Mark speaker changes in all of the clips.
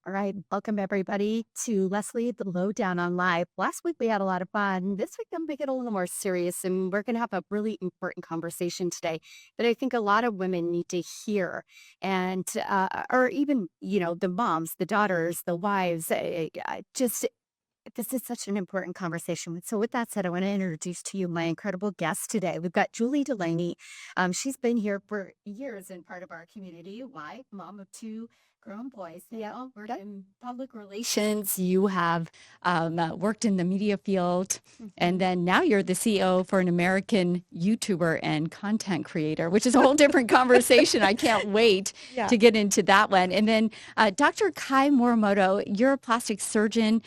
Speaker 1: All right, welcome everybody to Leslie the Lowdown on Live. Last week we had a lot of fun. This week I'm making it a little more serious, and we're going to have a really important conversation today that I think a lot of women need to hear, and or even the moms, the daughters, the wives. Just this is such an important conversation. So, with that said, I want to introduce to you my incredible guest today. We've got Julie Delaney. She's been here for years and part of our community. Why? Mom of two grown boys. Yeah, worked in public relations. You have worked in the media field, and then now you're the CEO for an American YouTuber and content creator, which is a whole different conversation. I can't wait to get into that one. And then Dr. Kai Morimoto, you're a plastic surgeon.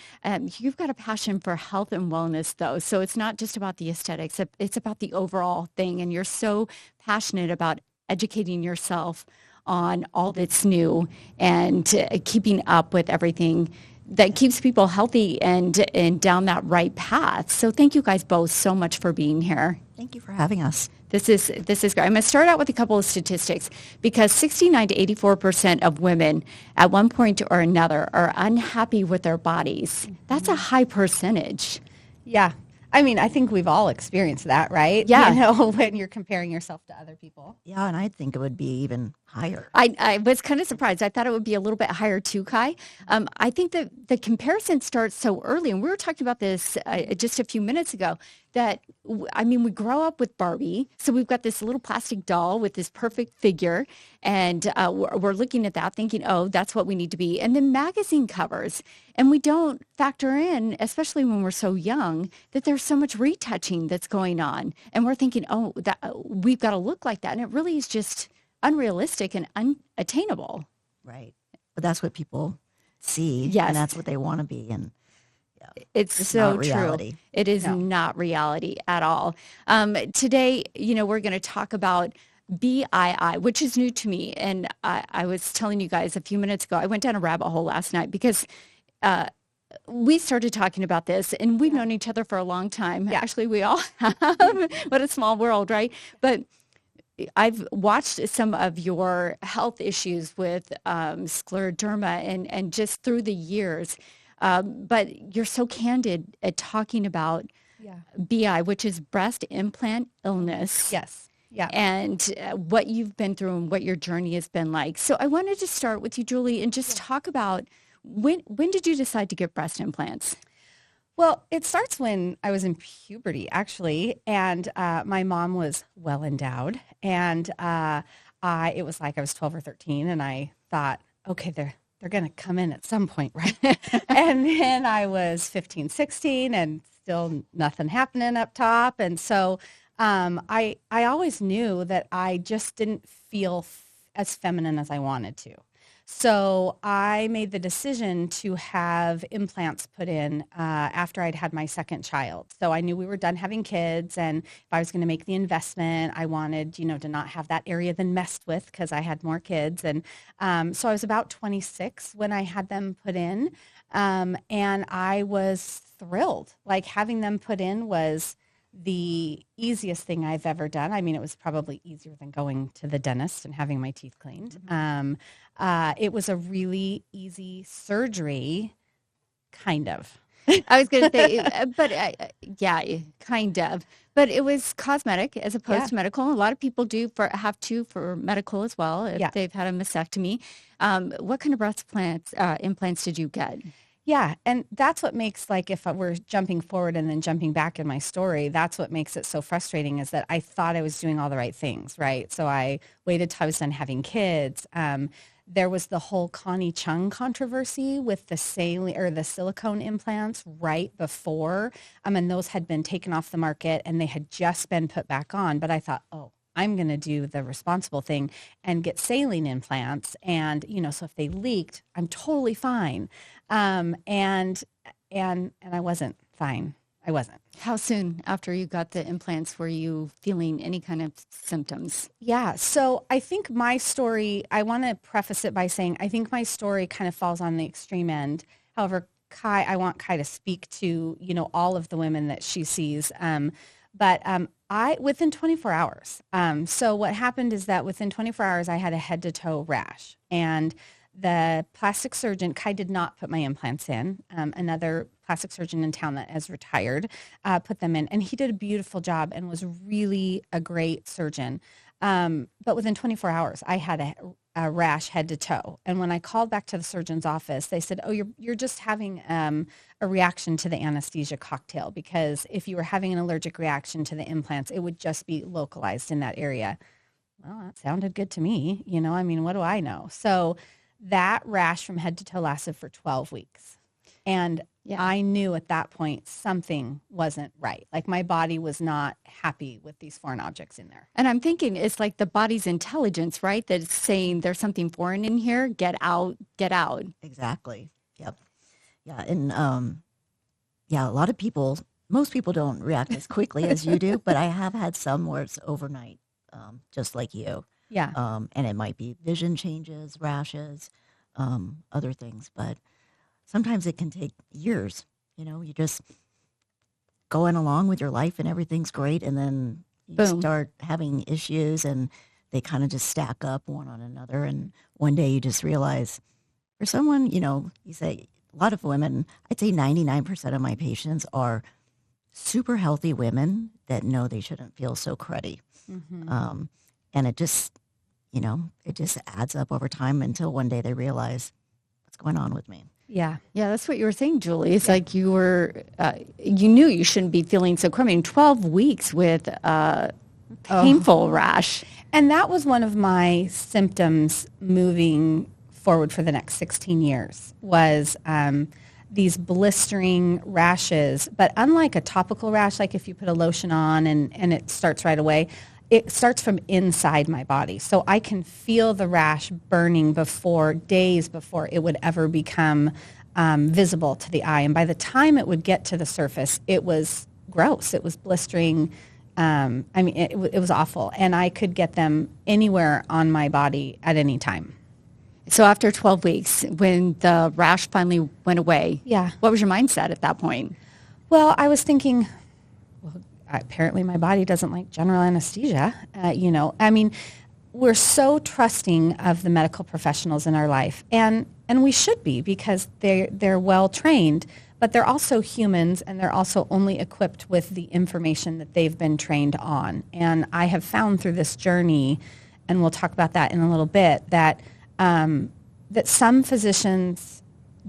Speaker 1: You've got a passion for health and wellness, though. So it's not just about the aesthetics. It's about the overall thing. And you're so passionate about educating yourself on all that's new and keeping up with everything that keeps people healthy and down that right path. So thank you guys both so much for being here.
Speaker 2: Thank you for having us.
Speaker 1: This is great. I'm going to start out with a couple of statistics because 69 to 84% of women at one point or another are unhappy with their bodies. That's a high percentage.
Speaker 3: Yeah. I mean, I think we've all experienced that, right?
Speaker 1: Yeah.
Speaker 3: When you're comparing yourself to other people.
Speaker 2: Yeah, and I think it would be even higher.
Speaker 1: I was kind of surprised. I thought it would be a little bit higher too, Kai. I think that the comparison starts so early, and we were talking about this just a few minutes ago, that, we grow up with Barbie, so we've got this little plastic doll with this perfect figure, and we're looking at that thinking, oh, that's what we need to be. And then magazine covers, and we don't factor in, especially when we're so young, that there's so much retouching that's going on. And we're thinking, oh, that we've got to look like that. And it really is just unrealistic and unattainable.
Speaker 2: Right. But that's what people see.
Speaker 1: Yes.
Speaker 2: And that's what they want to be. And
Speaker 1: it's so true.
Speaker 2: Reality.
Speaker 1: It is not reality at all. Today, we're going to talk about BII, which is new to me. And I was telling you guys a few minutes ago, I went down a rabbit hole last night because we started talking about this, and we've known each other for a long time. Yeah. Actually, we all have. What a small world, right? But I've watched some of your health issues with scleroderma and just through the years. But you're so candid at talking about BI, which is breast implant illness.
Speaker 3: Yes. Yeah.
Speaker 1: And what you've been through and what your journey has been like. So I wanted to start with you, Julie, and just talk about when did you decide to get breast implants?
Speaker 3: Well, it starts when I was in puberty, actually, and my mom was well endowed, and it was like I was 12 or 13, and I thought, okay, they're going to come in at some point, right? And then I was 15, 16, and still nothing happening up top, and so I always knew that I just didn't feel as feminine as I wanted to. So I made the decision to have implants put in after I'd had my second child. So I knew we were done having kids, and if I was going to make the investment, I wanted, to not have that area then messed with because I had more kids. And so I was about 26 when I had them put in, and I was thrilled. Like, having them put in was the easiest thing I've ever done. I mean, it was probably easier than going to the dentist and having my teeth cleaned. It was a really easy surgery, kind of.
Speaker 1: I was going to say, but kind of. But it was cosmetic as opposed to medical. A lot of people have to for medical as well if they've had a mastectomy. What kind of breast implants did you get?
Speaker 3: Yeah, and that's what makes, like, if we're jumping forward and then jumping back in my story, that's what makes it so frustrating, is that I thought I was doing all the right things, right? So I waited till I was done having kids. There was the whole Connie Chung controversy with the silicone implants right before, and those had been taken off the market and they had just been put back on. But I thought, I'm going to do the responsible thing and get saline implants. And, so if they leaked, I'm totally fine. And I wasn't fine. I wasn't.
Speaker 1: How soon after you got the implants were you feeling any kind of symptoms?
Speaker 3: Yeah. So I think my story, I want to preface it by saying, I think my story kind of falls on the extreme end. However, I want Kai to speak to, all of the women that she sees. But within 24 hours. So what happened is that within 24 hours, I had a head to toe rash. And The plastic surgeon, Kai did not put my implants in. Another plastic surgeon in town that has retired put them in. And he did a beautiful job and was really a great surgeon. But within 24 hours, I had a rash head to toe. And when I called back to the surgeon's office, they said, oh, you're just having a reaction to the anesthesia cocktail, because if you were having an allergic reaction to the implants, it would just be localized in that area. Well, that sounded good to me. I mean, what do I know? So that rash from head to toe lasted for 12 weeks. And I knew at that point something wasn't right. Like my body was not happy with these foreign objects in there.
Speaker 1: And I'm thinking it's like the body's intelligence, right? That's saying there's something foreign in here. Get out, get out.
Speaker 2: Exactly. Yep. Yeah. And a lot of people, most people don't react as quickly as you do, but I have had some where it's overnight, just like you.
Speaker 3: Yeah.
Speaker 2: And it might be vision changes, rashes, other things, but sometimes it can take years. You just going along with your life and everything's great, and then you
Speaker 1: Boom.
Speaker 2: start having issues, and they kind of just stack up one on another. And one day you just realize, for someone, you say, a lot of women, I'd say 99% of my patients are super healthy women that know they shouldn't feel so cruddy.
Speaker 3: Mm-hmm.
Speaker 2: And it just adds up over time until one day they realize what's going on with me.
Speaker 3: Yeah.
Speaker 1: Yeah, that's what you were saying, Julie. It's like you were, you knew you shouldn't be feeling so crummy. 12 weeks with painful rash.
Speaker 3: And that was one of my symptoms moving forward for the next 16 years was these blistering rashes. But unlike a topical rash, like if you put a lotion on and it starts right away, it starts from inside my body. So I can feel the rash burning days before it would ever become visible to the eye. And by the time it would get to the surface, it was gross. It was blistering. It was awful. And I could get them anywhere on my body at any time.
Speaker 1: So after 12 weeks, when the rash finally went away, what was your mindset at that point?
Speaker 3: Well, I was thinking, apparently my body doesn't like general anesthesia. We're so trusting of the medical professionals in our life, and we should be, because they're well trained, but they're also humans, and they're also only equipped with the information that they've been trained on. And I have found through this journey, and we'll talk about that in a little bit, that some physicians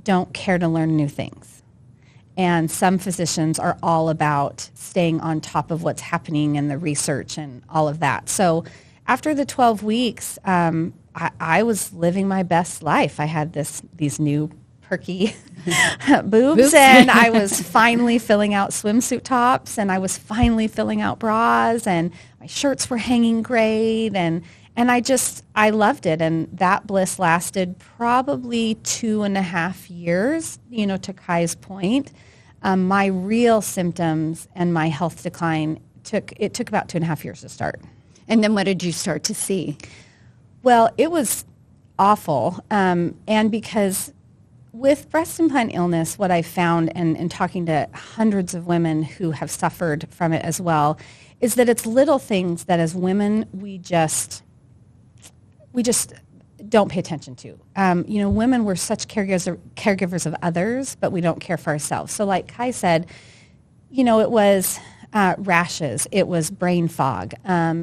Speaker 3: don't care to learn new things. And some physicians are all about staying on top of what's happening and the research and all of that. So after the 12 weeks, I was living my best life. I had these new perky boobs, and I was finally filling out swimsuit tops, and I was finally filling out bras, and my shirts were hanging great, and I loved it. And that bliss lasted probably 2.5 years, to Kai's point. My real symptoms and my health decline took about 2.5 years to start.
Speaker 1: And then what did you start to see?
Speaker 3: Well, it was awful. And because with breast implant illness, what I found, and talking to hundreds of women who have suffered from it as well, is that it's little things that as women we just don't pay attention to. Women, we're such caregivers of others, but we don't care for ourselves. So like Kai said, it was rashes, it was brain fog,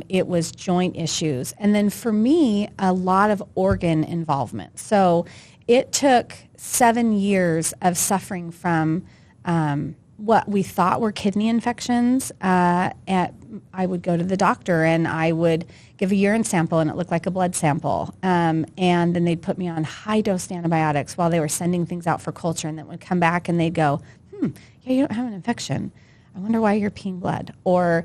Speaker 3: it was joint issues. And then for me, a lot of organ involvement. So it took 7 years of suffering from what we thought were kidney infections. I would go to the doctor and I would give a urine sample and it looked like a blood sample. And then they'd put me on high-dose antibiotics while they were sending things out for culture, and then would come back and they'd go, yeah, you don't have an infection. I wonder why you're peeing blood. Or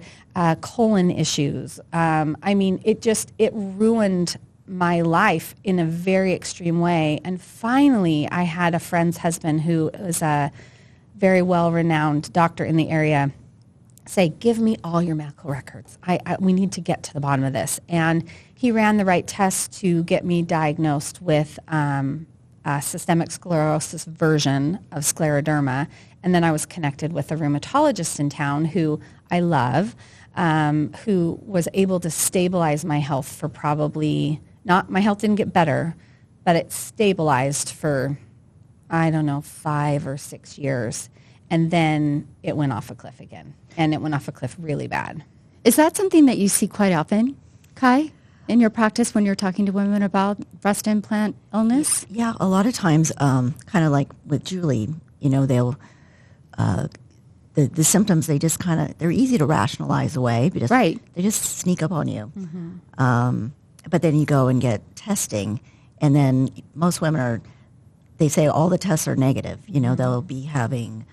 Speaker 3: colon issues. It ruined my life in a very extreme way. And finally, I had a friend's husband who was a very well-renowned doctor in the area say, give me all your medical records. We need to get to the bottom of this. And he ran the right tests to get me diagnosed with a systemic sclerosis version of scleroderma. And then I was connected with a rheumatologist in town who I love, who was able to stabilize my health for my health didn't get better, but it stabilized for, I don't know, 5 or 6 years. And then it went off a cliff again. And it went off a cliff really bad.
Speaker 1: Is that something that you see quite often, Kai, in your practice when you're talking to women about breast implant illness?
Speaker 2: Yeah, a lot of times, kind of like with Julie, they'll, the symptoms, they just they're easy to rationalize away because
Speaker 1: Right.
Speaker 2: they just sneak up on you. But then you go and get testing, and then most women they say all the tests are negative. They'll be having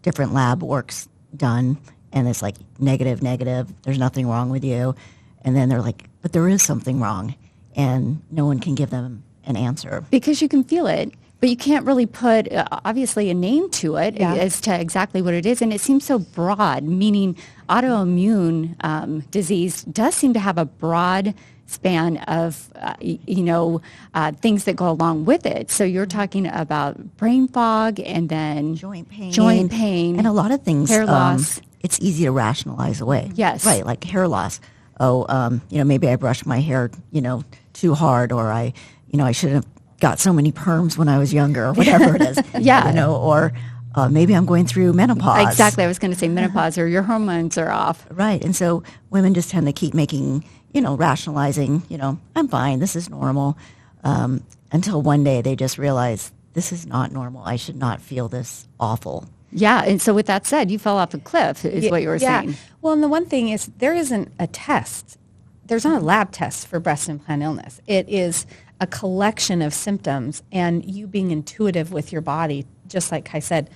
Speaker 2: different lab works done, and it's like negative, there's nothing wrong with you. And then they're like, but there is something wrong, and no one can give them an answer.
Speaker 1: Because you can feel it, but you can't really put, obviously, a name to it
Speaker 3: Yeah.
Speaker 1: as to exactly what it is. And it seems so broad, meaning autoimmune disease does seem to have a broad span of, things that go along with it. So you're talking about brain fog and then
Speaker 2: Joint pain. And a lot of things,
Speaker 1: hair loss.
Speaker 2: it's easy to rationalize away.
Speaker 1: Yes.
Speaker 2: Right, like hair loss. Oh, maybe I brushed my hair, too hard, or I should have got so many perms when I was younger, or whatever it is.
Speaker 1: Yeah.
Speaker 2: Or maybe I'm going through menopause.
Speaker 1: Exactly. I was going to say menopause or your hormones are off.
Speaker 2: Right. And so women just tend to keep making, rationalizing, I'm fine, this is normal, until one day they just realize this is not normal. I should not feel this awful.
Speaker 1: Yeah. And so with that said, you fell off a cliff is what you were saying.
Speaker 3: Well, and the one thing is there isn't a test. There's not a lab test for breast implant illness. It is a collection of symptoms and you being intuitive with your body, just like I said,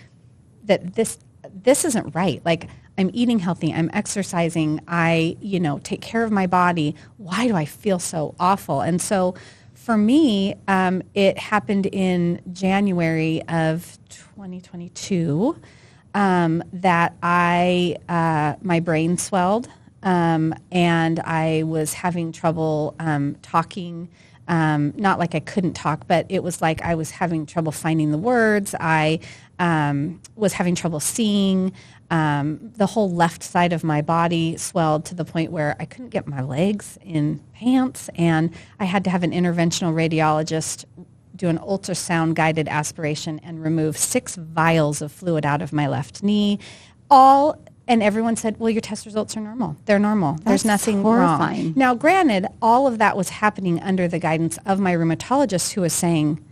Speaker 3: that this isn't right. Like I'm eating healthy, I'm exercising, I, take care of my body. Why do I feel so awful? And so for me, it happened in January of 2022 that my brain swelled and I was having trouble talking. Not like I couldn't talk, but it was like I was having trouble finding the words. I was having trouble seeing. The whole left side of my body swelled to the point where I couldn't get my legs in pants, and I had to have an interventional radiologist do an ultrasound guided aspiration and remove 6 vials of fluid out of my left knee. And everyone said, well, your test results are normal. They're normal. There's nothing
Speaker 1: horrifying.
Speaker 3: wrong. Now, granted, all of that was happening under the guidance of my rheumatologist who was saying,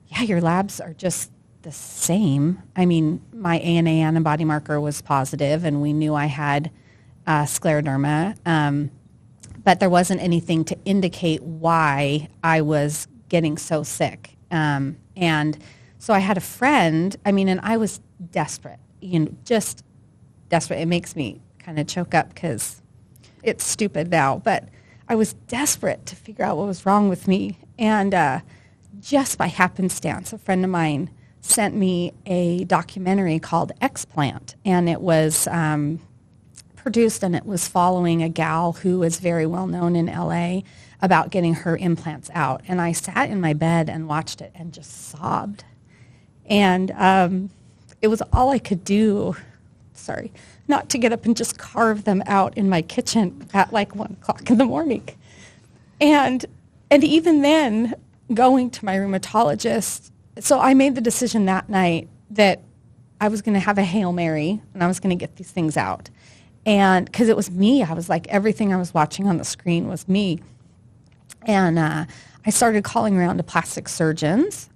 Speaker 3: yeah, your labs are just the same. I mean, my ANA antibody marker was positive, and we knew I had scleroderma, but there wasn't anything to indicate why I was getting so sick. And so I had a friend, and I was desperate, just desperate. It makes me kind of choke up because it's stupid now, but I was desperate to figure out what was wrong with me. And just by happenstance, a friend of mine sent me a documentary called Explant, and it was produced, and it was following a gal who is very well known in LA about getting her implants out. And I sat in my bed and watched it and just sobbed. And it was all I could do, not to get up and just carve them out in my kitchen at like 1 o'clock in the morning. And even then, going to my rheumatologist, so I made the decision that night that I was going to have a Hail Mary and I was going to get these things out. And because it was me, I was like, everything I was watching on the screen was me. And I started calling around to plastic surgeons,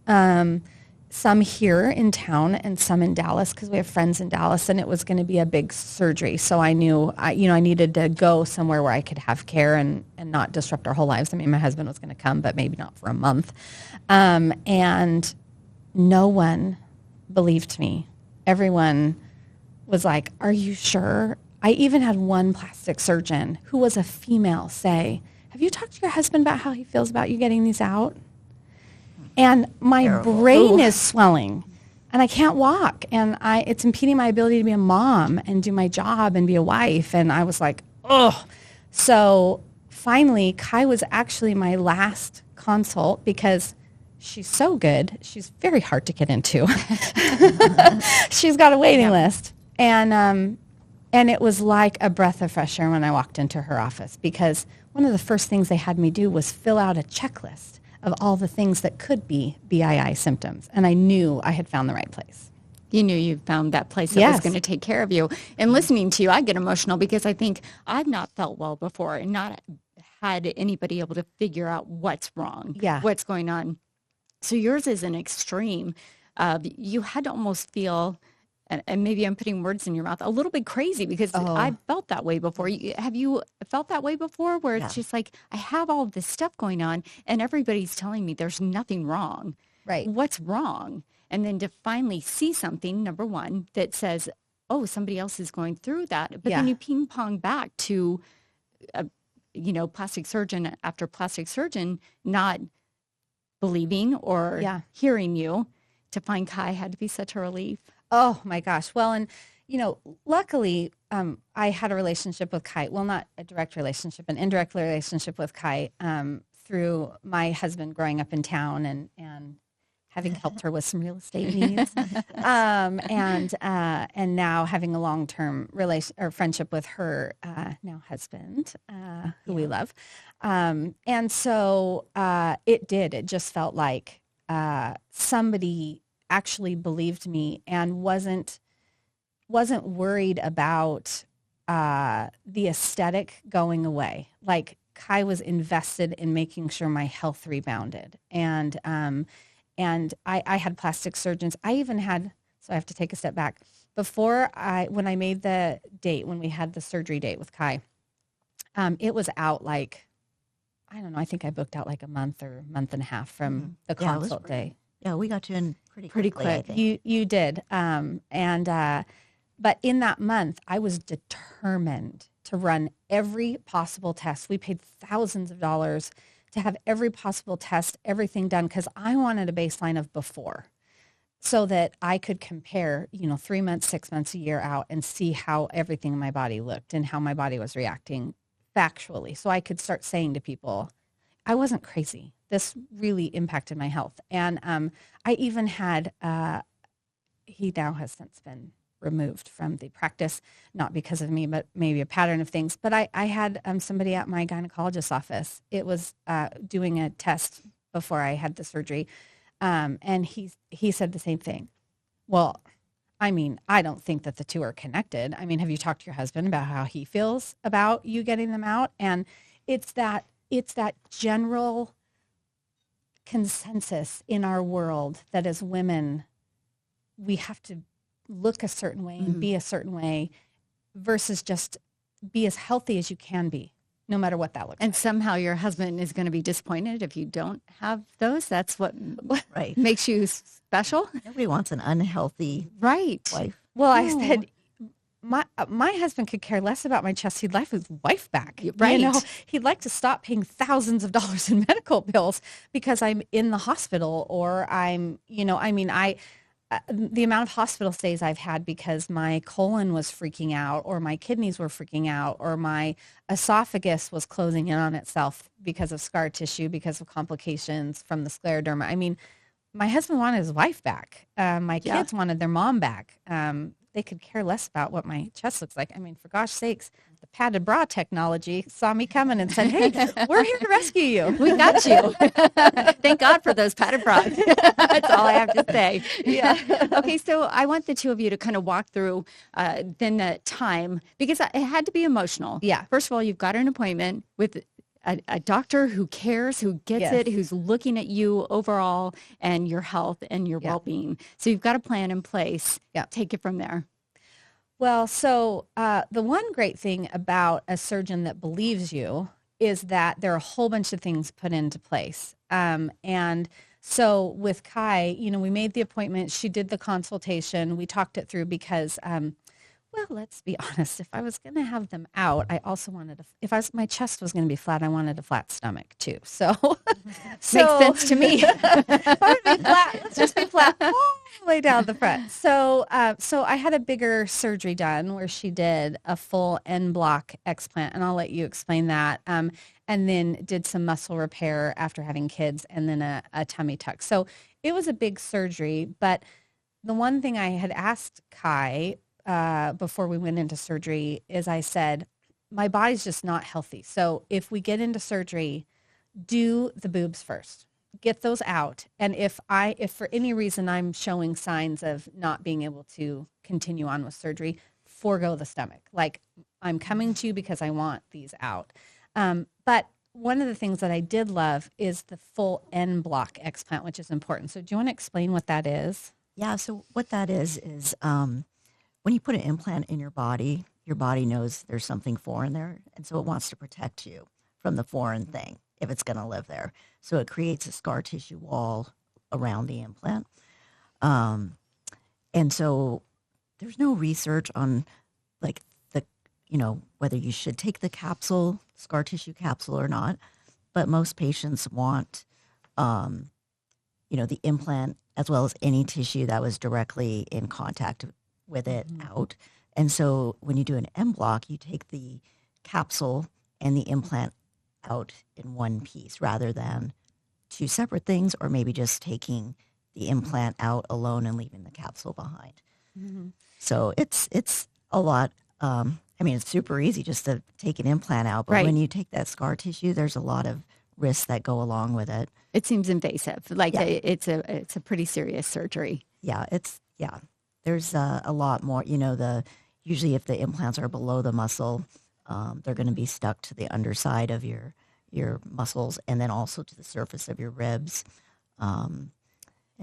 Speaker 3: some here in town and some in Dallas because we have friends in Dallas, and it was going to be a big surgery. So I knew I needed to go somewhere where I could have care and not disrupt our whole lives. My husband was going to come, but maybe not for a month. And no one believed me. Everyone was like, are you sure? I even had one plastic surgeon who was a female say, have you talked to your husband about how he feels about you getting these out? And my brain is swelling, and I can't walk, and it's impeding my ability to be a mom and do my job and be a wife. And I was like, oh. So finally, Kai was actually my last consult because she's so good. She's very hard to get into. She's got a waiting list. And it was like a breath of fresh air when I walked into her office, because one of the first things they had me do was fill out a checklist of all the things that could be BII symptoms. And I knew I had found the right place.
Speaker 1: You knew you found that place that was going to take care of you. And listening to you, I get emotional because I think I've not felt well before and not had anybody able to figure out what's wrong, what's going on. So yours is an extreme. You had to almost feel, and maybe I'm putting words in your mouth, a little bit crazy because I felt that way before. Have you felt that way before where it's just like, I have all this stuff going on and everybody's telling me there's nothing wrong.
Speaker 3: Right.
Speaker 1: What's wrong? And then to finally see something, number one, that says, oh, somebody else is going through that. But then you ping pong back to, plastic surgeon after plastic surgeon not believing or hearing you. To find Kai had to be such a relief.
Speaker 3: Oh my gosh. Well, and luckily, I had a relationship with Kai. Well, not a direct relationship, an indirect relationship with Kai through my husband growing up in town and having helped her with some real estate needs, and now having a long-term friendship with her now husband, who we love, and so it just felt like somebody actually believed me and wasn't worried about the aesthetic going away. Like Kai was invested in making sure my health rebounded, and I had plastic surgeons. I even had, so I have to take a step back. When I made the date, when we had the surgery date with Kai, it was out like, I don't know, I think I booked out like a month or month and a half from the consult day.
Speaker 2: Yeah, we got you in pretty quick.
Speaker 3: You did. But in that month, I was determined to run every possible test. We paid thousands of dollars to have every possible test, everything done, because I wanted a baseline of before so that I could compare, 3 months, 6 months, a year out and see how everything in my body looked and how my body was reacting factually. So I could start saying to people, I wasn't crazy. This really impacted my health. And I even had, he now has since been removed from the practice, not because of me, but maybe a pattern of things. But I had somebody at my gynecologist's office. It was doing a test before I had the surgery. And he said the same thing. Well, I mean, I don't think that the two are connected. I mean, have you talked to your husband about how he feels about you getting them out? And it's that general consensus in our world that as women, we have to look a certain way and be a certain way versus just be as healthy as you can be, no matter what that looks like.
Speaker 1: And somehow your husband is going to be disappointed if you don't have those. That's what makes you special.
Speaker 2: Nobody wants an unhealthy wife.
Speaker 3: Well, I said, my husband could care less about my chest. He'd like his wife back.
Speaker 1: Right.
Speaker 3: He'd like to stop paying thousands of dollars in medical bills because I'm in the hospital or I'm, the amount of hospital stays I've had because my colon was freaking out or my kidneys were freaking out or my esophagus was closing in on itself because of scar tissue, because of complications from the scleroderma. I mean, my husband wanted his wife back. My kids wanted their mom back. They could care less about what my chest looks like. I mean, for gosh sakes, the padded bra technology saw me coming and said, hey, we're here to rescue you.
Speaker 1: We got you. Thank God for those padded bras. That's all I have to say.
Speaker 3: Yeah.
Speaker 1: Okay, so I want the two of you to kind of walk through then the time, because it had to be emotional.
Speaker 3: Yeah.
Speaker 1: First of all, you've got an appointment with a doctor who cares, who gets it, who's looking at you overall and your health and your well-being. So you've got a plan in place.
Speaker 3: Yeah.
Speaker 1: Take it from there.
Speaker 3: Well, so the one great thing about a surgeon that believes you is that there are a whole bunch of things put into place. And so with Kai, we made the appointment. She did the consultation. We talked it through because well, let's be honest. If I was going to have them out, I also wanted my chest was going to be flat, I wanted a flat stomach too. So,
Speaker 1: makes sense to me.
Speaker 3: If I would be flat, let's just be flat all the way down the front. So I had a bigger surgery done where she did a full en bloc explant, and I'll let you explain that. And then did some muscle repair after having kids, and then a tummy tuck. So it was a big surgery. But the one thing I had asked Kai before we went into surgery is I said, my body's just not healthy. So if we get into surgery, do the boobs first. get those out. And if for any reason I'm showing signs of not being able to continue on with surgery, forego the stomach. Like, I'm coming to you because I want these out. But one of the things that I did love is the full end block explant, which is important. So do you want to explain what that is?
Speaker 2: Yeah, so what that is when you put an implant in your body knows there's something foreign there, and so it wants to protect you from the foreign thing if it's going to live there. So it creates a scar tissue wall around the implant. And so there's no research on like whether you should take the capsule, scar tissue capsule or not, but most patients want, the implant as well as any tissue that was directly in contact with it out. And so when you do an M block, you take the capsule and the implant out in one piece rather than two separate things, or maybe just taking the implant out alone and leaving the capsule behind.
Speaker 3: Mm-hmm.
Speaker 2: So it's a lot. It's super easy just to take an implant out, but
Speaker 1: Right.
Speaker 2: when you take that scar tissue, there's a lot of risks that go along with it.
Speaker 1: It seems invasive. Like
Speaker 2: Yeah.
Speaker 1: it's a pretty serious surgery.
Speaker 2: There's a lot more. Usually if the implants are below the muscle, they're going to be stuck to the underside of your muscles and then also to the surface of your ribs. And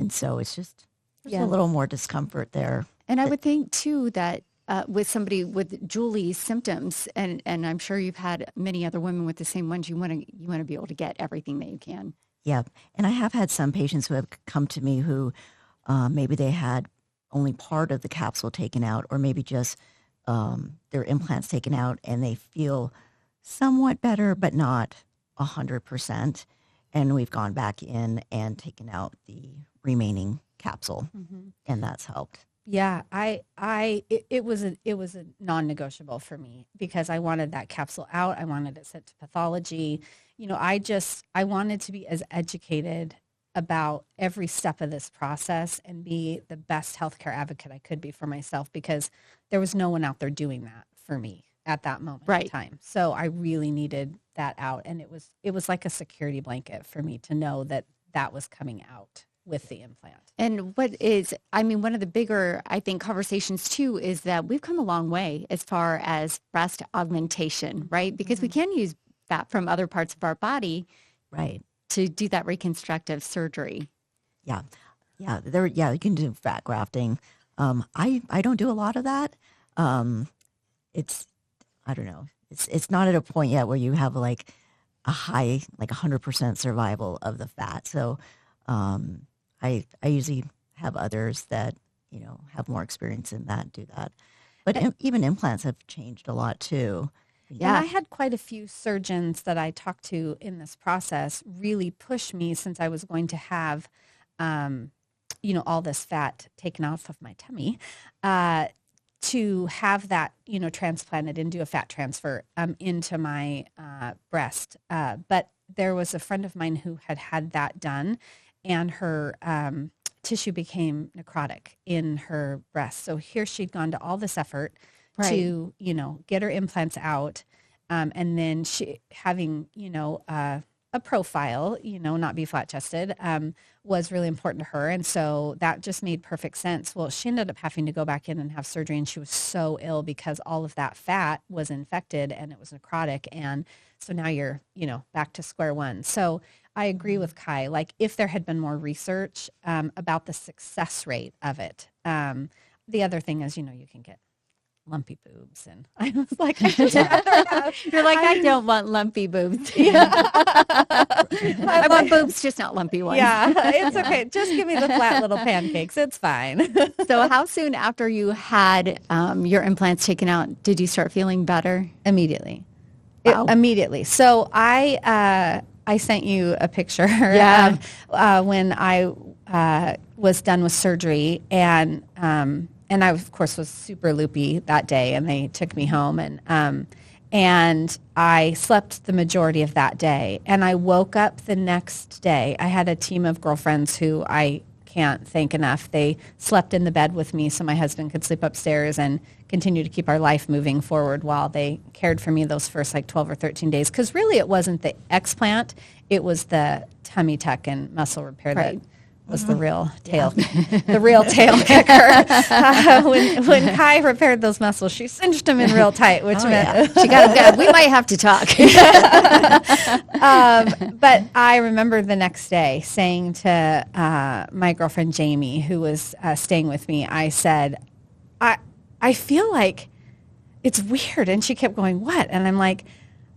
Speaker 2: so it's just there's
Speaker 1: Yeah.
Speaker 2: a little more discomfort there.
Speaker 1: And I would think too that with somebody with Julie's symptoms, and I'm sure you've had many other women with the same ones, you want to be able to get everything that you can.
Speaker 2: Yeah. And I have had some patients who have come to me who maybe they had only part of the capsule taken out, or maybe just their implants taken out, and they feel somewhat better, but not 100%. And we've gone back in and taken out the remaining capsule, and that's helped.
Speaker 3: Yeah, it was a non-negotiable for me because I wanted that capsule out. I wanted it sent to pathology. I wanted to be as educated about every step of this process and be the best healthcare advocate I could be for myself, because there was no one out there doing that for me at that moment
Speaker 1: Right.
Speaker 3: in time. So I really needed that out, and it was like a security blanket for me to know that was coming out with the implant.
Speaker 1: And one of the bigger, I think, conversations too is that we've come a long way as far as breast augmentation, right? Because we can use fat from other parts of our body
Speaker 2: Right.
Speaker 1: to do that reconstructive surgery.
Speaker 2: Yeah. You can do fat grafting. I don't do a lot of that. I don't know. It's not at a point yet where you have like a high, like 100% survival of the fat. So, I usually have others that, have more experience in that, do that. But even implants have changed a lot too.
Speaker 3: And I had quite a few surgeons that I talked to in this process really push me, since I was going to have, all this fat taken off of my tummy, to have that, transplanted and do a fat transfer into my breast. But there was a friend of mine who had that done, and her tissue became necrotic in her breast. So here she'd gone to all this effort to, get her implants out. And then she having, a profile, not be flat chested, was really important to her. And so that just made perfect sense. Well, she ended up having to go back in and have surgery, and she was so ill because all of that fat was infected and it was necrotic. And so now you're, back to square one. So I agree with Kai. Like, if there had been more research about the success rate of it. The other thing is, you can get lumpy boobs, and I was like, I just rather have,
Speaker 1: You're like, I don't want lumpy boobs.
Speaker 3: yeah.
Speaker 1: I want boobs, just not lumpy ones.
Speaker 3: Yeah, it's okay. Just give me the flat little pancakes. It's fine.
Speaker 1: So how soon after you had your implants taken out did you start feeling better?
Speaker 3: Immediately.
Speaker 1: Wow.
Speaker 3: Immediately. So I sent you a picture
Speaker 1: Yeah.
Speaker 3: of when I was done with surgery, and I of course was super loopy that day, and they took me home, and I slept the majority of that day, and I woke up the next day. I had a team of girlfriends who I can't thank enough. They slept in the bed with me so my husband could sleep upstairs and continue to keep our life moving forward while they cared for me those first like 12 or 13 days. Because really it wasn't the explant, it was the tummy tuck and muscle repair that was the real tail, the real tail kicker. When Kai repaired those muscles, she cinched them in real tight, which meant
Speaker 1: She got we might have to talk.
Speaker 3: But I remember the next day saying to my girlfriend Jamie, who was staying with me, I said, I feel like it's weird. And she kept going, what? And I'm like,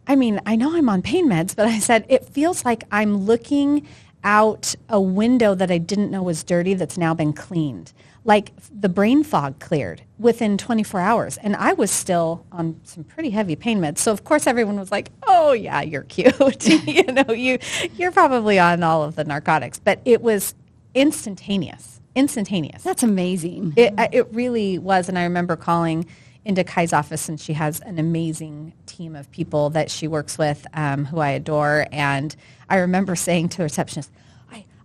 Speaker 3: I mean, I know I'm on pain meds, but I said, it feels like I'm looking out a window that I didn't know was dirty that's now been cleaned. Like the brain fog cleared within 24 hours. And I was still on some pretty heavy pain meds. So of course everyone was like, oh yeah, you're cute. You're probably on all of the narcotics. But it was instantaneous.
Speaker 1: That's amazing.
Speaker 3: It really was. And I remember calling into Kai's office, and she has an amazing team of people that she works with who I adore. And I remember saying to the receptionist,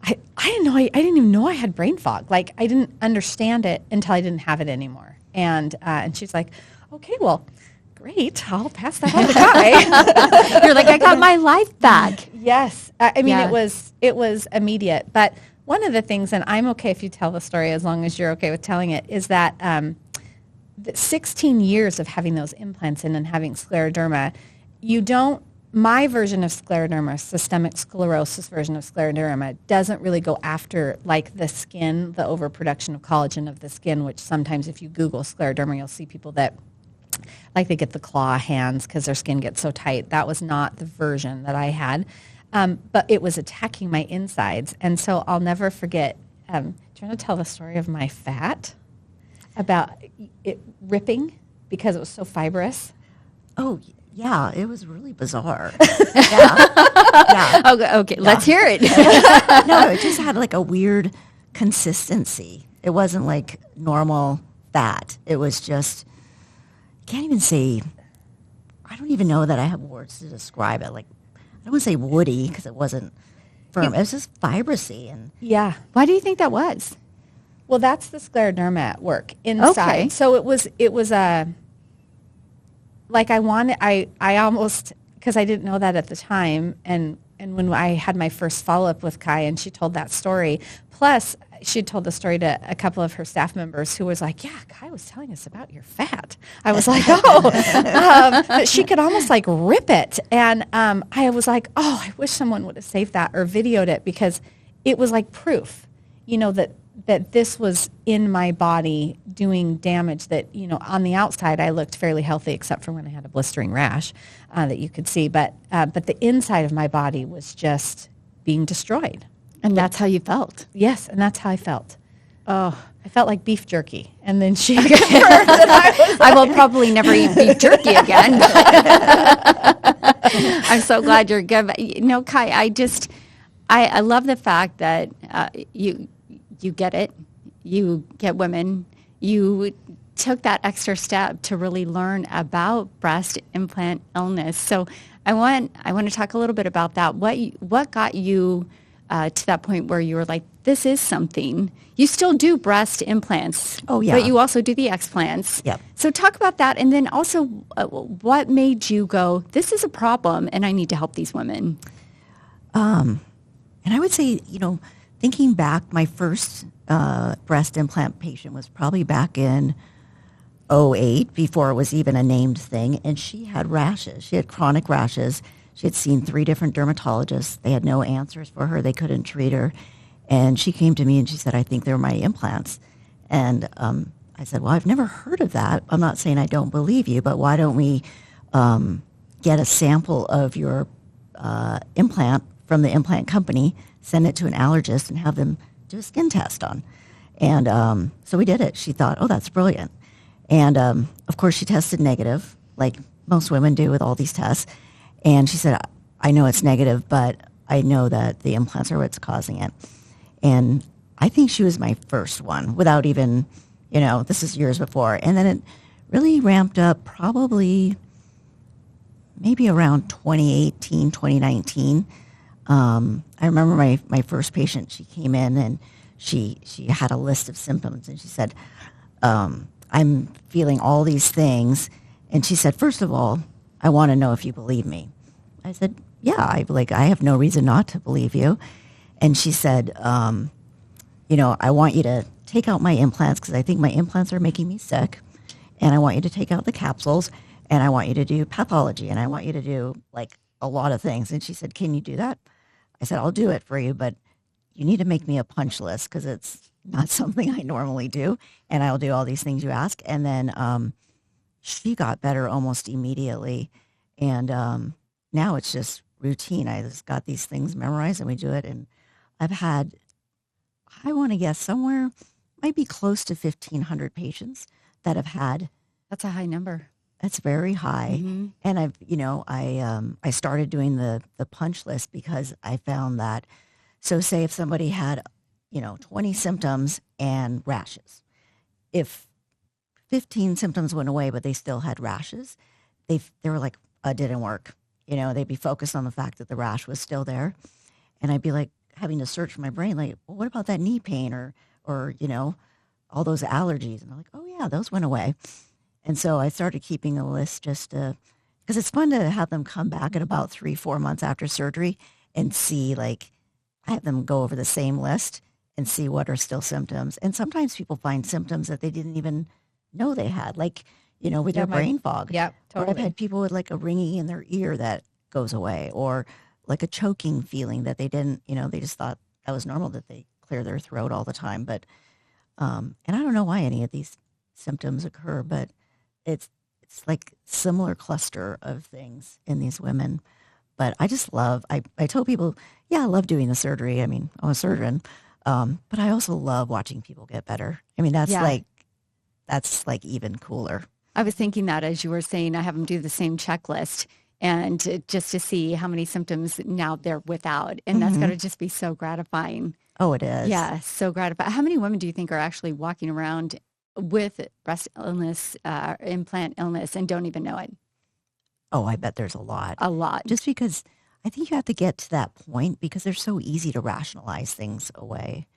Speaker 3: I didn't know, I didn't even know I had brain fog. Like I didn't understand it until I didn't have it anymore. And she's like, okay, well, great. I'll pass that on to Kai.
Speaker 1: You're like, I got my life back.
Speaker 3: Yes. I mean, it was immediate. But one of the things, and I'm okay if you tell the story as long as you're okay with telling it, is that the 16 years of having those implants in and having scleroderma, my version of scleroderma, systemic sclerosis version of scleroderma, doesn't really go after like the skin, the overproduction of collagen of the skin, which sometimes if you Google scleroderma, you'll see people that like they get the claw hands because their skin gets so tight. That was not the version that I had. But it was attacking my insides. And so I'll never forget, do you want to tell the story of my fat? About it ripping because it was so fibrous?
Speaker 2: Oh, yeah, it was really bizarre. Yeah.
Speaker 1: Okay, let's hear it.
Speaker 2: No, it just had like a weird consistency. It wasn't like normal fat. It was just, can't even say, I don't even know that I have words to describe it. Like, I don't want to say woody because it wasn't firm. It was just fibrous-y. And
Speaker 3: yeah.
Speaker 1: Why do you think that was?
Speaker 3: Well, that's the scleroderma at work inside.
Speaker 1: Okay.
Speaker 3: So it was like I almost, because I didn't know that at the time. And when I had my first follow-up with Kai and she told that story, plus she told the story to a couple of her staff members who was like, yeah, Kai was telling us about your fat. I was like, but she could almost like rip it. And I was like, oh, I wish someone would have saved that or videoed it because it was like proof, that this was in my body doing damage that, on the outside I looked fairly healthy except for when I had a blistering rash that you could see. But the inside of my body was just being destroyed.
Speaker 1: And that's how you felt?
Speaker 3: Yes, and that's how I felt.
Speaker 1: Oh,
Speaker 3: I felt like beef jerky. And then she
Speaker 1: I will probably never eat beef jerky again. I'm so glad you're good. Kai, I love the fact that you get it. You get women. You took that extra step to really learn about breast implant illness. So I want to talk a little bit about that. What got you to that point where you were like, this is something? You still do breast implants.
Speaker 2: Oh, yeah.
Speaker 1: But you also do the explants.
Speaker 2: Yep.
Speaker 1: So talk about that. And then also what made you go, this is a problem and I need to help these women?
Speaker 2: And I would say, thinking back, my first breast implant patient was probably back in 2008, before it was even a named thing, and she had rashes. She had chronic rashes. She had seen 3 different dermatologists. They had no answers for her. They couldn't treat her. And she came to me and she said, I think they're my implants. And I said, well, I've never heard of that. I'm not saying I don't believe you, but why don't we get a sample of your implant from the implant company, send it to an allergist, and have them do a skin test on. And so we did it. She thought, oh, that's brilliant. And of course, she tested negative, like most women do with all these tests. And she said, I know it's negative, but I know that the implants are what's causing it. And I think she was my first one without even, this is years before. And then it really ramped up probably maybe around 2018, 2019. I remember my first patient, she came in and she had a list of symptoms and she said, I'm feeling all these things. And she said, first of all, I want to know if you believe me. I said, yeah, I have no reason not to believe you. And she said, I want you to take out my implants because I think my implants are making me sick. And I want you to take out the capsules, and I want you to do pathology, and I want you to do like a lot of things. And she said, can you do that? I said, I'll do it for you, but you need to make me a punch list because it's not something I normally do. And I'll do all these things you ask. And then she got better almost immediately. And now it's just routine. I just got these things memorized and we do it. And I've had, I want to guess somewhere, might be close to 1,500 patients that have had.
Speaker 1: That's a high number.
Speaker 2: That's very high.
Speaker 1: Mm-hmm.
Speaker 2: And I started doing the punch list because I found that, so say if somebody had, 20 symptoms and rashes, if 15 symptoms went away, but they still had rashes, they were like, it didn't work. They'd be focused on the fact that the rash was still there. And I'd be like having to search my brain, like, well, what about that knee pain or all those allergies? And I'm like, oh yeah, those went away. And so I started keeping a list just because it's fun to have them come back at about 3-4 months after surgery and see, like, I have them go over the same list and see what are still symptoms. And sometimes people find symptoms that they didn't even know they had, like, with their brain fog.
Speaker 3: Yep,
Speaker 2: Or I've
Speaker 3: totally.
Speaker 2: had people with like a ringing in their ear that goes away, or like a choking feeling that they didn't, they just thought that was normal, that they clear their throat all the time. But, and I don't know why any of these symptoms occur, but it's like similar cluster of things in these women. But I just love, I tell people, yeah, I love doing the surgery. I mean, I'm a surgeon. But I also love watching people get better. I mean, that's like even cooler.
Speaker 1: I was thinking that as you were saying, I have them do the same checklist and just to see how many symptoms now they're without. And that's got to just be so gratifying.
Speaker 2: Oh, it is.
Speaker 1: Yeah, so gratifying. How many women do you think are actually walking around with breast illness, implant illness, and don't even know it?
Speaker 2: Oh, I bet there's a lot.
Speaker 1: A lot.
Speaker 2: Just because I think you have to get to that point because they're so easy to rationalize things away,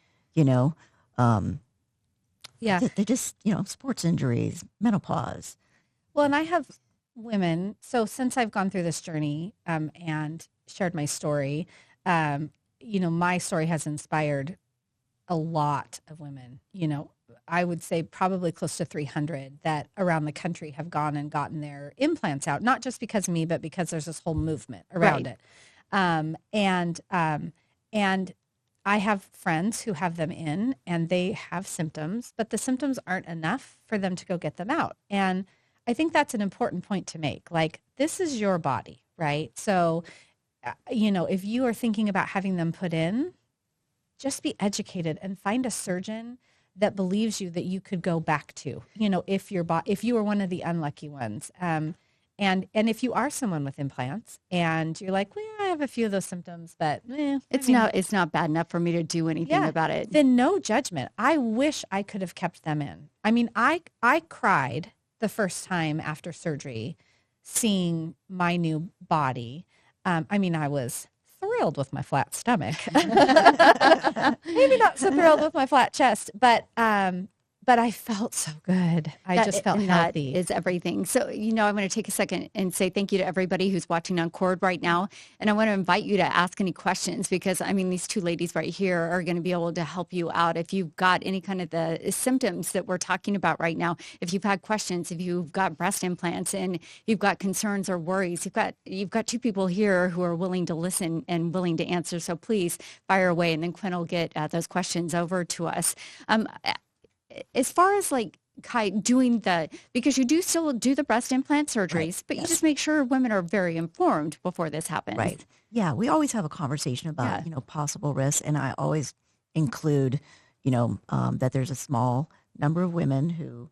Speaker 3: Yeah.
Speaker 2: They just, sports injuries, menopause.
Speaker 3: Well, and I have women. So since I've gone through this journey and shared my story, my story has inspired a lot of women. I would say probably close to 300 that around the country have gone and gotten their implants out, not just because of me, but because there's this whole movement around it. And I have friends who have them in and they have symptoms, but the symptoms aren't enough for them to go get them out. And I think that's an important point to make. Like, this is your body, right? So, if you are thinking about having them put in, just be educated and find a surgeon that believes you that you could go back to, if you were one of the unlucky ones. And if you are someone with implants and you're like, well, yeah, I have a few of those symptoms, but
Speaker 1: it's not bad enough for me to do anything about it.
Speaker 3: Then no judgment. I wish I could have kept them in. I mean, I cried the first time after surgery, seeing my new body. I was thrilled with my flat stomach. Maybe not so thrilled with my flat chest, but I felt so good. I just felt healthy.
Speaker 1: That is everything. So, I'm going to take a second and say thank you to everybody who's watching on Cord right now. And I want to invite you to ask any questions because, these two ladies right here are going to be able to help you out. If you've got any kind of the symptoms that we're talking about right now, if you've had questions, if you've got breast implants and you've got concerns or worries, you've got two people here who are willing to listen and willing to answer. So please fire away and then Quinn will get those questions over to us. As far as like Kai doing because you do still do the breast implant surgeries,
Speaker 2: Right.
Speaker 1: but
Speaker 2: Yes.
Speaker 1: you just make sure women are very informed before this happens.
Speaker 2: Right. Yeah, we always have a conversation about, possible risks. And I always include, that there's a small number of women who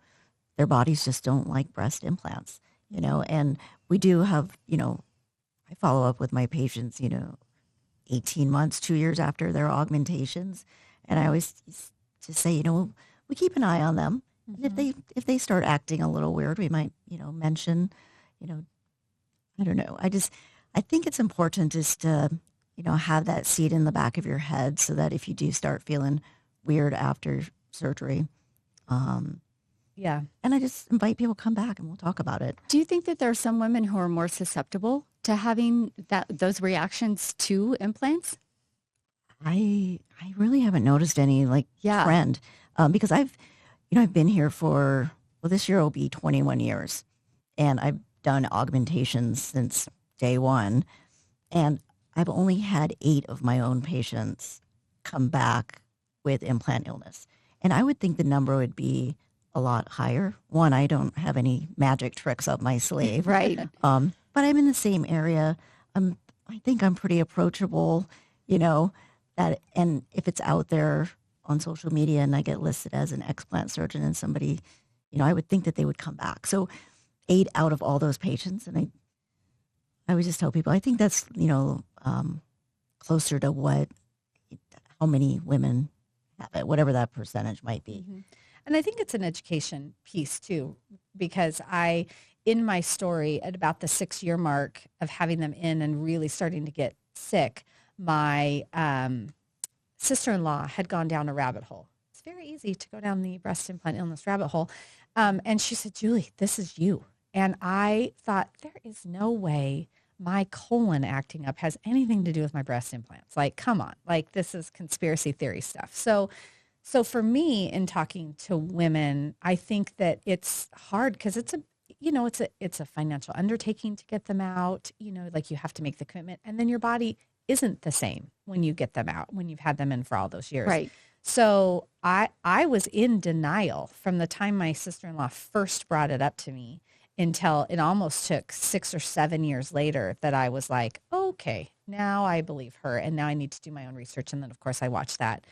Speaker 2: their bodies just don't like breast implants, and we do have, I follow up with my patients, 18 months, 2 years after their augmentations. And I always just say, we keep an eye on them. And if they start acting a little weird, we might, mention, I don't know. I think it's important just to, have that seed in the back of your head so that if you do start feeling weird after surgery,
Speaker 3: Yeah.
Speaker 2: And I just invite people to come back and we'll talk about it.
Speaker 1: Do you think that there are some women who are more susceptible to having those reactions to implants?
Speaker 2: I really haven't noticed any
Speaker 1: Yeah.
Speaker 2: trend because I've been here for, well, this year will be 21 years, and I've done augmentations since day one, and I've only had 8 of my own patients come back with implant illness. And I would think the number would be a lot higher. One, I don't have any magic tricks up my sleeve.
Speaker 1: Right.
Speaker 2: But I'm in the same area. I think I'm pretty approachable, and if it's out there on social media and I get listed as an explant surgeon and somebody, I would think that they would come back. So 8 out of all those patients. And I would just tell people, I think that's, closer to how many women have it, whatever that percentage might be.
Speaker 3: Mm-hmm. And I think it's an education piece too, because in my story at about the 6-year mark of having them in and really starting to get sick, my sister-in-law had gone down a rabbit hole. It's very easy to go down the breast implant illness rabbit hole. And she said, Julie, this is you. And I thought, there is no way my colon acting up has anything to do with my breast implants. Come on, this is conspiracy theory stuff. So for me, in talking to women, I think that it's hard because it's a financial undertaking to get them out. You have to make the commitment, and then your body isn't the same when you get them out, when you've had them in for all those years.
Speaker 1: Right.
Speaker 3: So I was in denial from the time my sister-in-law first brought it up to me until it almost took 6 or 7 years later that I was like, okay, now I believe her, and now I need to do my own research. And then, of course, I watched that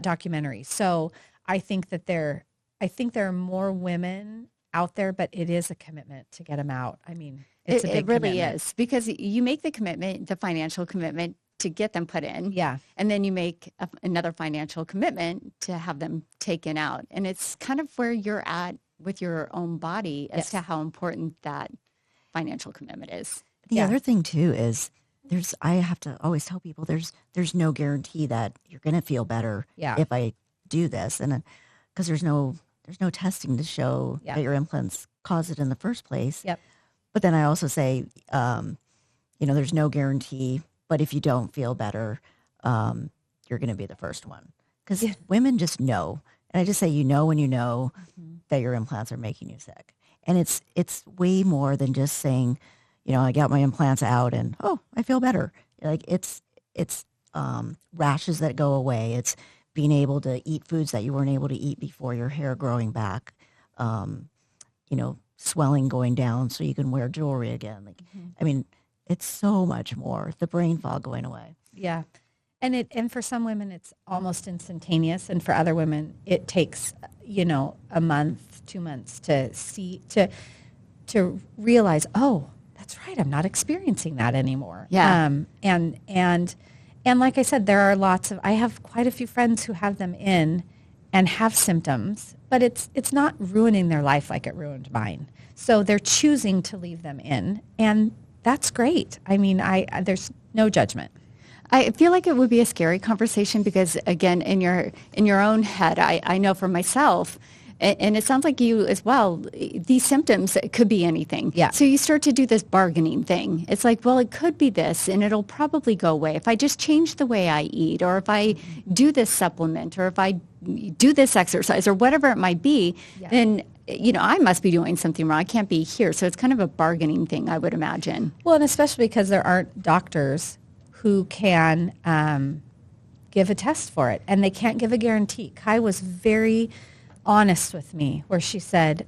Speaker 3: documentary. So I think there are more women out there, but it is a commitment to get them out. I mean, it's a big
Speaker 1: really
Speaker 3: commitment.
Speaker 1: is, because you make the commitment, the financial commitment to get them put in.
Speaker 3: Yeah.
Speaker 1: And then you make another financial commitment to have them taken out. And it's kind of where you're at with your own body as
Speaker 3: Yes.
Speaker 1: to how important that financial commitment is.
Speaker 2: The
Speaker 3: Yeah.
Speaker 2: other thing too is I have to always tell people there's no guarantee that you're going to feel better
Speaker 3: Yeah.
Speaker 2: if I do this, and because there's no testing to show
Speaker 3: Yeah.
Speaker 2: that your implants cause it in the first place.
Speaker 3: Yep.
Speaker 2: But then I also say, there's no guarantee, but if you don't feel better, you're going to be the first one, because women just know. And I just say, when you know that your implants are making you sick. And it's way more than just saying, I got my implants out and, oh, I feel better. It's rashes that go away. It's being able to eat foods that you weren't able to eat before, your hair growing back, swelling going down so you can wear jewelry again. I mean, it's so much more. The brain fog going away.
Speaker 3: Yeah. And for some women, it's almost instantaneous. And for other women, it takes, a month, 2 months to realize, oh, that's right, I'm not experiencing that anymore.
Speaker 1: Yeah.
Speaker 3: And like I said, I have quite a few friends who have them in and have symptoms, but it's not ruining their life like it ruined mine. So they're choosing to leave them in, and that's great. I mean, there's no judgment.
Speaker 1: I feel like it would be a scary conversation because, again, in your own head, I know for myself, and it sounds like you as well, these symptoms could be anything.
Speaker 3: Yeah.
Speaker 1: So you start to do this bargaining thing. It's like, well, it could be this, and it'll probably go away if I just change the way I eat, or if I do this supplement, or if I do this exercise, or whatever it might be, then, I must be doing something wrong. I can't be here. So it's kind of a bargaining thing, I would imagine.
Speaker 3: Well, and especially because there aren't doctors who can give a test for it, and they can't give a guarantee. Kai was very honest with me, where she said,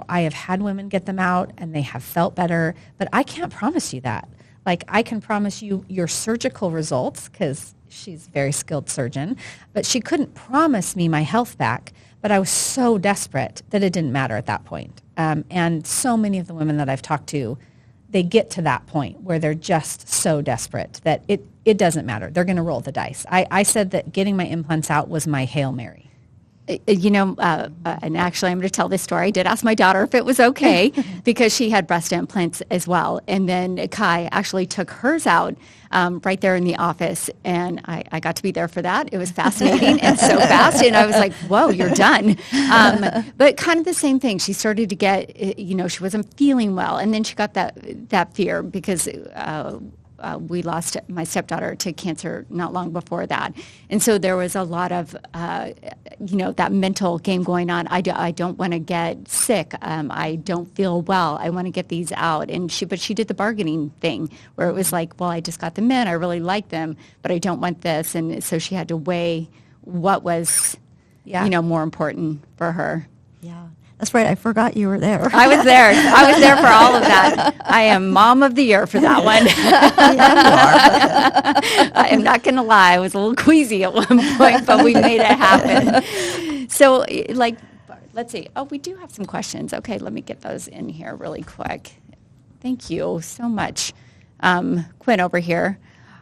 Speaker 3: I have had women get them out and they have felt better, but I can't promise you that. I can promise you your surgical results, because she's a very skilled surgeon, but she couldn't promise me my health back. But I was so desperate that it didn't matter at that point. And so many of the women that I've talked to, they get to that point where they're just so desperate that it doesn't matter. They're going to roll the dice. I said that getting my implants out was my Hail Mary.
Speaker 4: And actually, I'm going to tell this story. I did ask my daughter if it was okay because she had breast implants as well. And then Kai actually took hers out right there in the office. And I got to be there for that. It was fascinating and so fast. And I was like, whoa, you're done. But kind of the same thing. She started to get, she wasn't feeling well. And then she got that fear because we lost my stepdaughter to cancer not long before that. And so there was a lot of, that mental game going on. I don't want to get sick. I don't feel well. I want to get these out. But she did the bargaining thing where it was like, well, I just got them in. I really like them, but I don't want this. And so she had to weigh what was, more important for her.
Speaker 2: Yeah. That's right. I forgot you were there.
Speaker 4: I was there. I was there for all of that. I am mom of the year for that one. I am not going to lie. I was a little queasy at one point, but we made it happen. So, let's see. Oh, we do have some questions. Okay, let me get those in here really quick. Thank you so much. Quinn over here.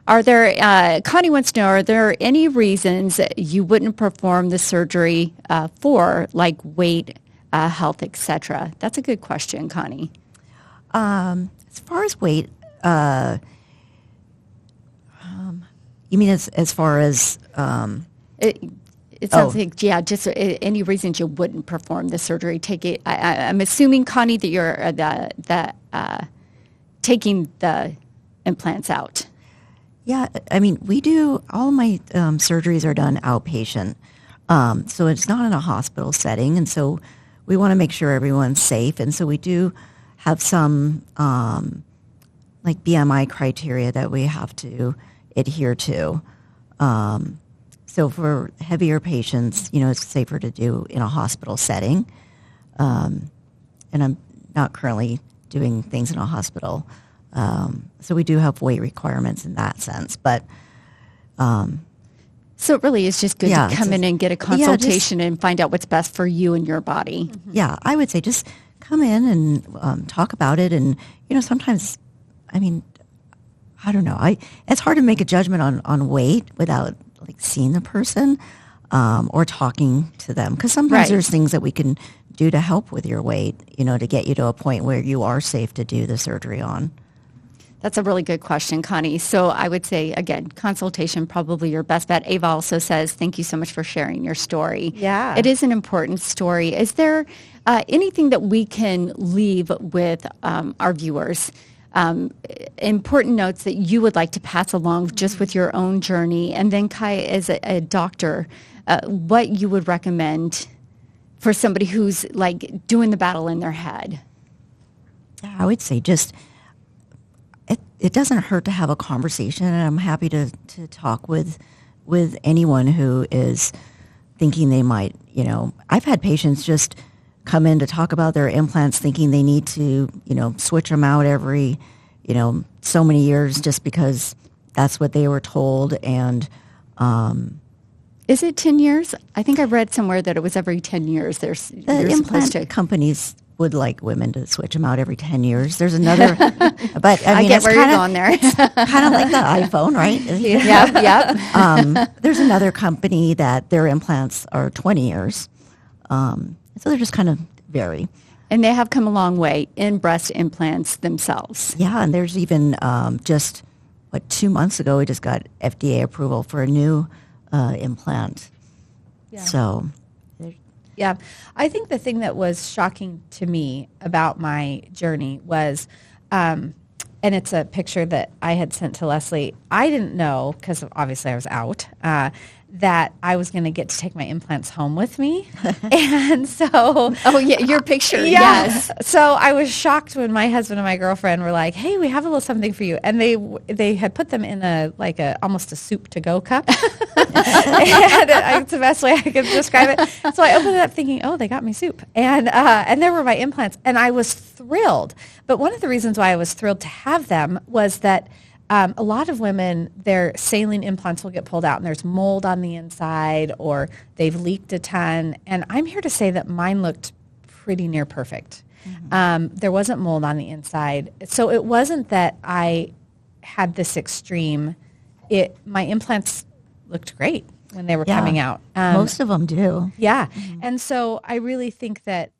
Speaker 4: Connie wants to know, are there any reasons you wouldn't perform the surgery for, like weight, health, etc.? That's a good question, Connie.
Speaker 2: As far as weight, you mean as far as
Speaker 4: it sounds like just any reasons you wouldn't perform the surgery. I'm assuming, Connie, that you're taking the implants out.
Speaker 2: Yeah, I mean, we do all my surgeries are done outpatient, so it's not in a hospital setting, and so we want to make sure everyone's safe, and so we do have some like BMI criteria that we have to adhere to. So for heavier patients, it's safer to do in a hospital setting, and I'm not currently doing things in a hospital. So we do have weight requirements in that sense, but
Speaker 4: so it really is just good to come in and get a consultation and find out what's best for you and your body.
Speaker 2: Mm-hmm. Yeah, I would say just come in and talk about it. And, sometimes, I mean, I don't know. It's hard to make a judgment on weight without seeing the person or talking to them. Because sometimes there's things that we can do to help with your weight, to get you to a point where you are safe to do the surgery on.
Speaker 4: That's a really good question, Connie. So I would say, again, consultation, probably your best bet. Ava also says, thank you so much for sharing your story.
Speaker 3: Yeah.
Speaker 4: It is an important story. Is there anything that we can leave with our viewers? Important notes that you would like to pass along just with your own journey? And then Kai, as a doctor, what you would recommend for somebody who's doing the battle in their head?
Speaker 2: I would say just... It doesn't hurt to have a conversation, and I'm happy to talk with anyone who is thinking they might, I've had patients just come in to talk about their implants thinking they need to, switch them out every, so many years just because that's what they were told. And
Speaker 4: is it 10 years? I think I read somewhere that it was every 10 years.
Speaker 2: The implant companies would like women to switch them out every 10 years. There's another, but I mean,
Speaker 4: get where you're going there.
Speaker 2: It's kind of like the iPhone, right?
Speaker 4: Yep.
Speaker 2: There's another company that their implants are 20 years. So they're just kind of vary.
Speaker 4: And they have come a long way in breast implants themselves.
Speaker 2: Yeah, and there's even 2 months ago, we just got FDA approval for a new implant.
Speaker 3: Yeah.
Speaker 2: So...
Speaker 3: Yeah, I think the thing that was shocking to me about my journey was, and it's a picture that I had sent to Leslie. I didn't know, because obviously I was out, that I was going to get to take my implants home with me. And so...
Speaker 4: Oh, yeah, your picture,
Speaker 3: yeah.
Speaker 4: Yes.
Speaker 3: So I was shocked when my husband and my girlfriend were like, hey, we have a little something for you. And they had put them in almost a soup-to-go cup. And it's the best way I could describe it. So I opened it up thinking, oh, they got me soup. And there were my implants. And I was thrilled. But one of the reasons why I was thrilled to have them was that a lot of women, their saline implants will get pulled out and there's mold on the inside or they've leaked a ton. And I'm here to say that mine looked pretty near perfect. Mm-hmm. There wasn't mold on the inside. So it wasn't that I had this extreme. My implants looked great. when they were
Speaker 2: Yeah.
Speaker 3: coming out.
Speaker 2: Most of them do.
Speaker 3: Yeah. And so I really think that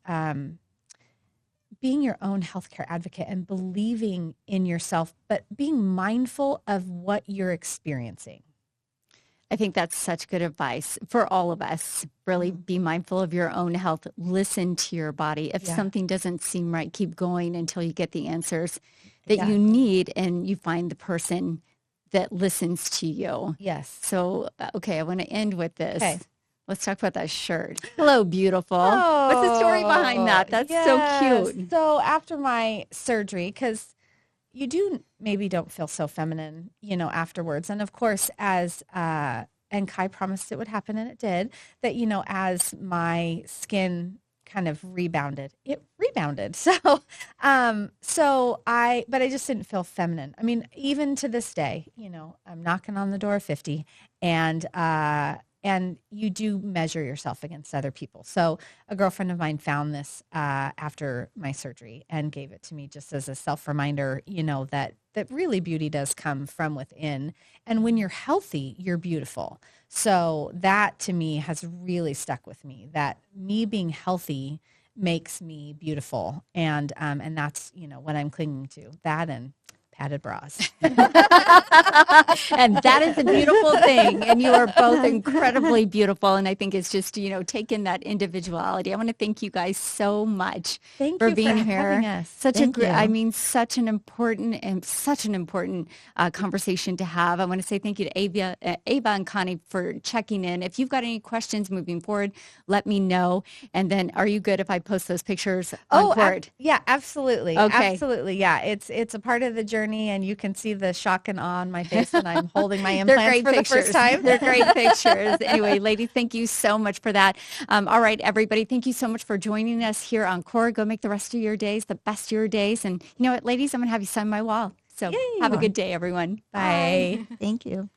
Speaker 3: being your own healthcare advocate and believing in yourself, but being mindful of what you're experiencing.
Speaker 4: I think that's such good advice for all of us. Really be mindful of your own health. Listen to your body. If something doesn't seem right, keep going until you get the answers that you need and you find the person that listens to you.
Speaker 3: Yes.
Speaker 4: So, okay, I want to end with this.
Speaker 3: Okay.
Speaker 4: Let's talk about that shirt. Hello, beautiful. What's the story behind that? That's so cute.
Speaker 3: So after my surgery, because you don't feel so feminine, afterwards. And of course, as, and Kai promised it would happen and it did, that, as my skin kind of rebounded, it rebounded. So, but I just didn't feel feminine. I mean, even to this day, I'm knocking on the door of 50 and you do measure yourself against other people. So a girlfriend of mine found this after my surgery and gave it to me just as a self-reminder, that really beauty does come from within. And when you're healthy, you're beautiful. So that to me has really stuck with me, that me being healthy makes me beautiful. And that's, what I'm clinging to, that and padded bras.
Speaker 4: And that is a beautiful thing. And you are both incredibly beautiful. And I think it's just, taking that individuality. I want to thank you guys so much
Speaker 3: Thank
Speaker 4: for
Speaker 3: you
Speaker 4: being
Speaker 3: for
Speaker 4: here.
Speaker 3: having us.
Speaker 4: Such
Speaker 2: Thank you.
Speaker 4: such an important conversation to have. I want to say thank you to Ava and Connie for checking in. If you've got any questions moving forward, let me know. And then are you good if I post those pictures on board?
Speaker 3: Yeah, absolutely.
Speaker 4: Okay.
Speaker 3: Absolutely. Yeah. It's a part of the journey and you can see the shock and awe on my face when I'm holding my
Speaker 4: They're
Speaker 3: implants
Speaker 4: great
Speaker 3: for
Speaker 4: pictures.
Speaker 3: the first time.
Speaker 4: They're great pictures. Anyway, ladies, thank you so much for that. All right, everybody, thank you so much for joining us here on Core. Go make the rest of your days the best of your days. And you know what, ladies, I'm going to have you sign my wall. So have a good day, everyone.
Speaker 3: Bye.
Speaker 2: Thank you.